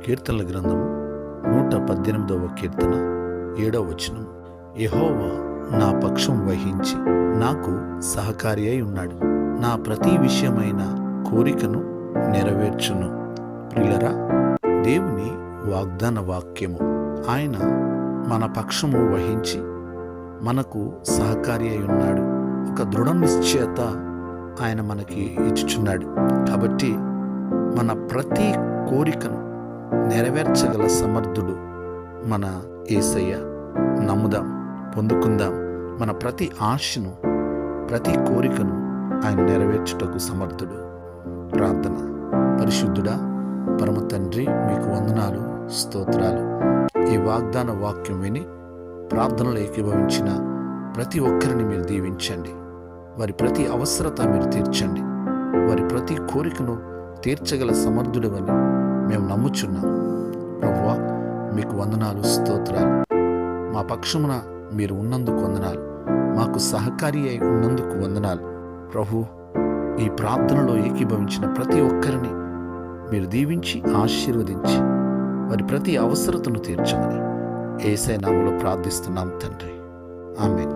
కీర్తనల గ్రంథము 118వ కీర్తన 7వ వచనం. యెహోవా నా పక్షం వహించి నాకు సహకారి అయి ఉన్నాడు. నా ప్రతి విషయమైన కోరికను నెరవేర్చును. ప్రియులరా, దేవుని వాగ్దాన వాక్యము. ఆయన మన పక్షము వహించి మనకు సహకారి అయి ఉన్నాడు. ఒక దృఢ నిశ్చయత ఆయన మనకి ఇచ్చుచున్నాడు. కాబట్టి మన ప్రతి కోరికను నెరవేర్చగల సమర్థుడు మన యేసయ్య. నమ్ముదాం, పొందుకుందాం. మన ప్రతి ఆశను, ప్రతి కోరికను ఆయన నెరవేర్చుటకు సమర్థుడు. ప్రార్థన. పరిశుద్ధుడా, పరమ తండ్రి, మీకు వందనాలు, స్తోత్రాలు. ఈ వాగ్దాన వాక్యం విని ప్రార్థనలు ఏకీభవించిన ప్రతి ఒక్కరిని మీరు దీవించండి. వారి ప్రతి అవసరత మీరు తీర్చండి. వారి ప్రతి కోరికను తీర్చగల సమర్థుడవని మేము నమ్ముచున్నాం. ప్రభువా, మీకు వందనాలు, స్తోత్రాలు. మా పక్షమున మీరు ఉన్నందుకు వందనాలు. మాకు సహకారి అయి ఉన్నందుకు వందనాలు. ప్రభు, ఈ ప్రార్థనలో ఏకీభవించిన ప్రతి ఒక్కరిని మీరు దీవించి ఆశీర్వదించి వారి ప్రతి అవసరతను తీర్చమని యేసయ్య నామములో ప్రార్థిస్తున్నాం తండ్రి. ఆమేన్.